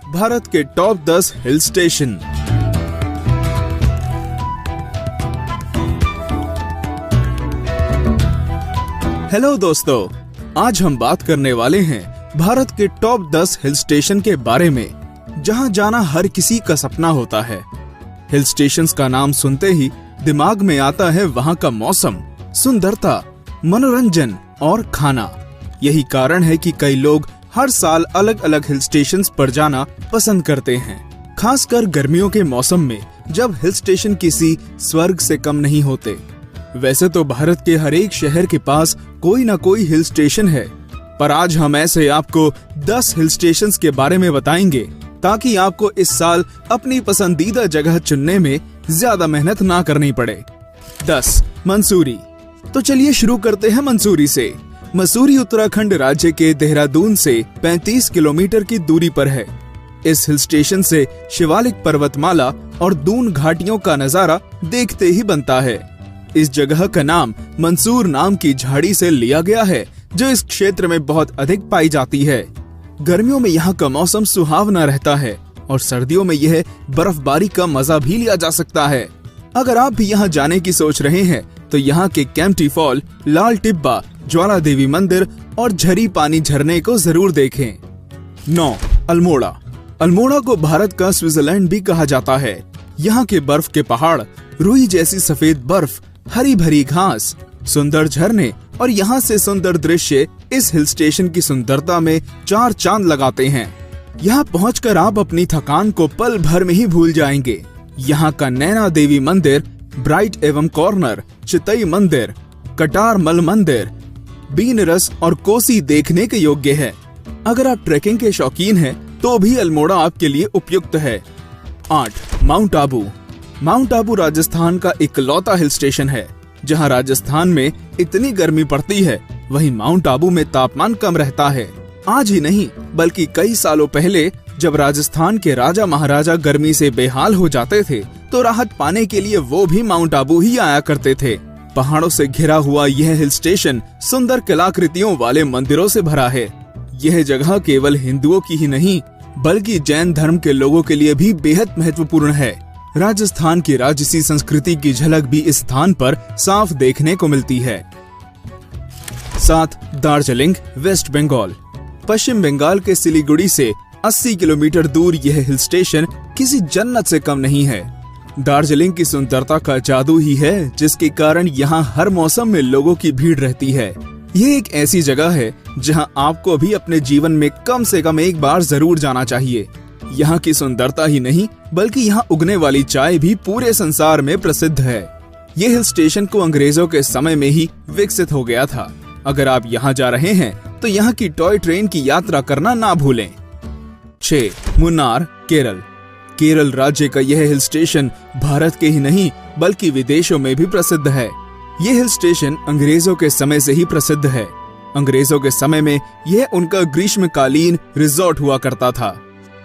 भारत के top 10 hill station. Hello दोस्तों, आज हम बात करने वाले हैं भारत के टॉप 10 हिल स्टेशन के बारे में, जहां जाना हर किसी का सपना होता है। हिल स्टेशंस का नाम सुनते ही दिमाग में आता है वहां का मौसम, सुंदरता, मनोरंजन और खाना। यही कारण है कि कई लोग हर साल अलग अलग हिल स्टेशंस पर जाना पसंद करते हैं, खासकर गर्मियों के मौसम में, जब हिल स्टेशन किसी स्वर्ग से कम नहीं होते। वैसे तो भारत के हर एक शहर के पास कोई न कोई हिल स्टेशन है, पर आज हम ऐसे आपको 10 हिल स्टेशंस के बारे में बताएंगे, ताकि आपको इस साल अपनी पसंदीदा जगह चुनने में ज्यादा मेहनत ना करनी पड़े। 10. मंसूरी। तो चलिए शुरू करते हैं मंसूरी से। मसूरी उत्तराखंड राज्य के देहरादून से 35 किलोमीटर की दूरी पर है। इस हिल स्टेशन से शिवालिक पर्वतमाला और दून घाटियों का नजारा देखते ही बनता है। इस जगह का नाम मंसूर नाम की झाड़ी से लिया गया है, जो इस क्षेत्र में बहुत अधिक पाई जाती है। गर्मियों में यहाँ का मौसम सुहावना रहता है और सर्दियों में यह बर्फबारी का मजा भी लिया जा सकता है। अगर आप भी यहाँ जाने की सोच रहे हैं तो यहाँ के कैंपटी फॉल, लाल टिब्बा, ज्वाला देवी मंदिर और झरी पानी झरने को जरूर देखें। 9. अल्मोड़ा। अल्मोड़ा को भारत का स्विट्जरलैंड भी कहा जाता है। यहाँ के बर्फ के पहाड़, रुई जैसी सफेद बर्फ, हरी भरी घास, सुंदर झरने और यहाँ से सुंदर दृश्य इस हिल स्टेशन की सुंदरता में 4 चांद लगाते हैं। यहाँ पहुँचकर आप अपनी थकान को पल भर में ही भूल जाएंगे। यहाँ का नैना देवी मंदिर, ब्राइट एवं कॉर्नर, चितई मंदिर, कटार मल मंदिर, बीनरस और कोसी देखने के योग्य है। अगर आप ट्रैकिंग के शौकीन हैं, तो भी अल्मोड़ा आपके लिए उपयुक्त है। 8. माउंट आबू। माउंट आबू राजस्थान का इकलौता हिल स्टेशन है। जहां राजस्थान में इतनी गर्मी पड़ती है, वहीं माउंट आबू में तापमान कम रहता है। आज ही नहीं, बल्कि कई सालों पहले जब राजस्थान के राजा महाराजा गर्मी से बेहाल हो जाते थे, तो राहत पाने के लिए वो भी माउंट आबू ही आया करते थे। पहाड़ों से घिरा हुआ यह हिल स्टेशन सुंदर कलाकृतियों वाले मंदिरों से भरा है। यह जगह केवल हिंदुओं की ही नहीं, बल्कि जैन धर्म के लोगों के लिए भी बेहद महत्वपूर्ण है। राजस्थान की राजसी संस्कृति की झलक भी इस स्थान पर साफ देखने को मिलती है। 7. दार्जिलिंग, वेस्ट बंगाल। पश्चिम बंगाल के सिलीगुड़ी से 80 किलोमीटर दूर यह हिल स्टेशन किसी जन्नत से कम नहीं है। दार्जिलिंग की सुंदरता का जादू ही है, जिसके कारण यहाँ हर मौसम में लोगों की भीड़ रहती है। ये एक ऐसी जगह है जहाँ आपको भी अपने जीवन में कम से कम एक बार जरूर जाना चाहिए। यहाँ की सुंदरता ही नहीं, बल्कि यहाँ उगने वाली चाय भी पूरे संसार में प्रसिद्ध है। ये हिल स्टेशन को अंग्रेजों के समय में ही विकसित हो गया था। अगर आप यहाँ जा रहे हैं तो यहाँ की टॉय ट्रेन की यात्रा करना ना भूलें। 6. मुन्नार, केरल। केरल राज्य का यह हिल स्टेशन भारत के ही नहीं, बल्कि विदेशों में भी प्रसिद्ध है। यह हिल स्टेशन अंग्रेजों के समय से ही प्रसिद्ध है। अंग्रेजों के समय में यह उनका ग्रीष्मकालीन रिजॉर्ट हुआ करता था।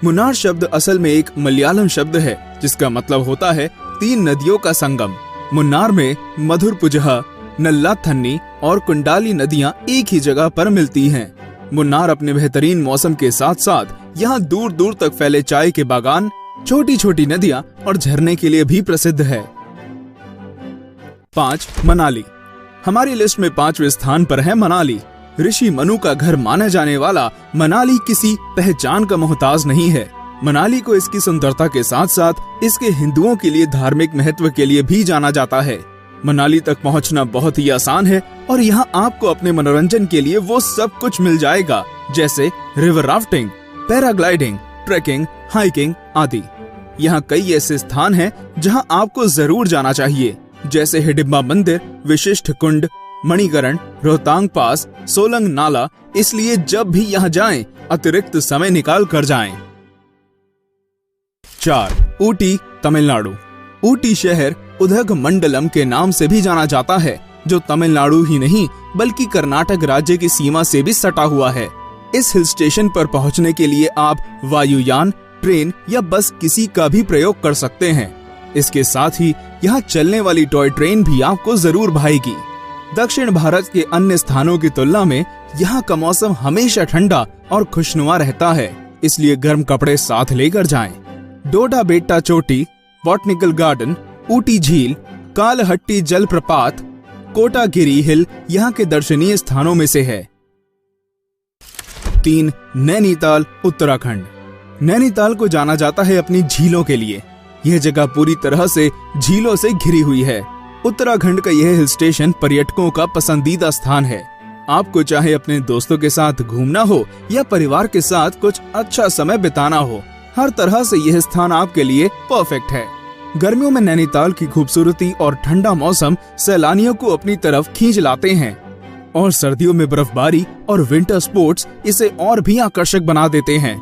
मुन्नार शब्द असल में एक मलयालम शब्द है, जिसका मतलब होता है 3 नदियों का संगम। मुन्नार में मधुरपुजहा, नल्लाथन्नी और कुंडाली नदियां एक ही जगह पर मिलती हैं। मुन्नार अपने बेहतरीन मौसम के साथ साथ यहाँ दूर दूर तक फैले चाय के बागान, छोटी छोटी नदियां और झरने के लिए भी प्रसिद्ध है। 5. मनाली। हमारी लिस्ट में 5वें स्थान पर है मनाली। ऋषि मनु का घर माने जाने वाला मनाली किसी पहचान का मोहताज नहीं है। मनाली को इसकी सुंदरता के साथ साथ इसके हिंदुओं के लिए धार्मिक महत्व के लिए भी जाना जाता है। मनाली तक पहुंचना बहुत ही आसान है और यहाँ आपको अपने मनोरंजन के लिए वो सब कुछ मिल जाएगा, जैसे river rafting, paragliding, trekking, hiking आदि। यहाँ कई ऐसे स्थान हैं जहाँ आपको जरूर जाना चाहिए, जैसे हिडिंबा मंदिर, विशिष्ट कुंड, मणिकरण, रोहतांग पास, सोलंग नाला। इसलिए जब भी यहाँ जाएं, अतिरिक्त समय निकाल कर जाएं। 4. ऊटी, तमिलनाडु। ऊटी शहर उदगमंडलम के नाम से भी जाना जाता है, जो तमिलनाडु ही नहीं, बल्कि कर्नाटक राज्य की सीमा से भी सटा हुआ है। इस हिल स्टेशन पर पहुंचने के लिए आप वायुयान, ट्रेन या बस किसी का भी प्रयोग कर सकते हैं। इसके साथ ही यहाँ चलने वाली टॉय ट्रेन भी आपको जरूर भाएगी। दक्षिण भारत के अन्य स्थानों की तुलना में यहाँ का मौसम हमेशा ठंडा और खुशनुमा रहता है। इसलिए गर्म कपड़े साथ लेकर जाएं। डोडा बेट्टा चोटी, बॉटनिकल गार्डन, ऊटी झील, कालहट्टी जलप्रपात, कोटागिरी हिल यहाँ के दर्शनीय स्थानों में से है। 3. नैनीताल, उत्तराखंड। नैनीताल को जाना जाता है अपनी झीलों के लिए। यह जगह पूरी तरह से झीलों से घिरी हुई है। उत्तराखंड का यह हिल स्टेशन पर्यटकों का पसंदीदा स्थान है। आपको चाहे अपने दोस्तों के साथ घूमना हो या परिवार के साथ कुछ अच्छा समय बिताना हो, हर तरह से यह स्थान आपके लिए परफेक्ट है। गर्मियों में नैनीताल की खूबसूरती और ठंडा मौसम सैलानियों को अपनी तरफ खींच लाते हैं, और सर्दियों में बर्फबारी और विंटर स्पोर्ट्स इसे और भी आकर्षक बना देते हैं।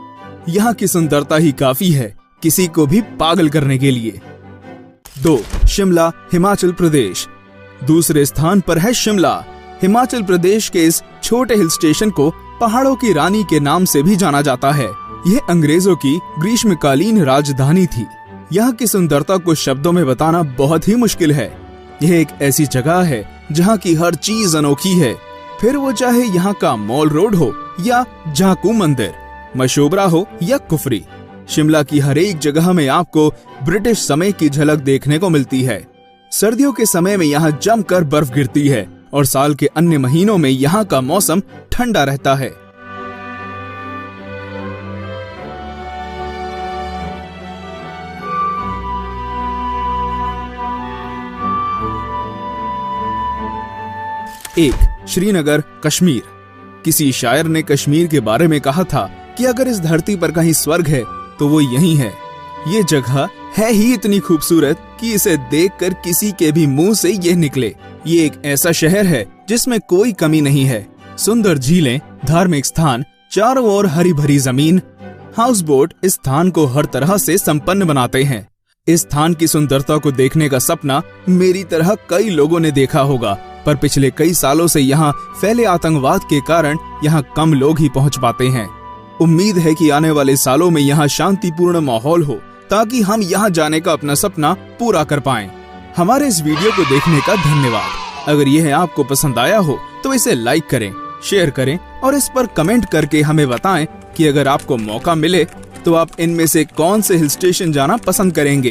यहाँ की सुंदरता ही काफी है किसी को भी पागल करने के लिए। 2. शिमला, हिमाचल प्रदेश। दूसरे स्थान पर है शिमला। हिमाचल प्रदेश के इस छोटे हिल स्टेशन को पहाड़ों की रानी के नाम से भी जाना जाता है। यह अंग्रेजों की ग्रीष्मकालीन राजधानी थी। यहाँ की सुंदरता को शब्दों में बताना बहुत ही मुश्किल है। यह एक ऐसी जगह है जहाँ की हर चीज अनोखी है, फिर वो चाहे यहाँ का मॉल रोड हो या झांकू मंदिर, मशोबरा हो या कुफरी। शिमला की हर एक जगह में आपको ब्रिटिश समय की झलक देखने को मिलती है। सर्दियों के समय में यहाँ जमकर बर्फ गिरती है और साल के अन्य महीनों में यहाँ का मौसम ठंडा रहता है। एक. श्रीनगर, कश्मीर। किसी शायर ने कश्मीर के बारे में कहा था कि अगर इस धरती पर कहीं स्वर्ग है तो वो यही है। ये जगह है ही इतनी खूबसूरत कि इसे देखकर किसी के भी मुंह से ये निकले। ये एक ऐसा शहर है जिसमें कोई कमी नहीं है। सुंदर झीलें, धार्मिक स्थान, चारों ओर हरी भरी जमीन, हाउस बोट इस स्थान को हर तरह से संपन्न बनाते हैं। इस स्थान की सुंदरता को देखने का सपना मेरी तरह कई लोगों ने देखा होगा, पर पिछले कई सालों से यहाँ फैले आतंकवाद के कारण यहाँ कम लोग ही पहुँच पाते हैं। उम्मीद है कि आने वाले सालों में यहाँ शांतिपूर्ण माहौल हो ताकि हम यहाँ जाने का अपना सपना पूरा कर पाएं। हमारे इस वीडियो को देखने का धन्यवाद। अगर यह आपको पसंद आया हो तो इसे लाइक करें, शेयर करें और इस पर कमेंट करके हमें बताएं कि अगर आपको मौका मिले तो आप इनमें से कौन से हिल स्टेशन जाना पसंद करेंगे।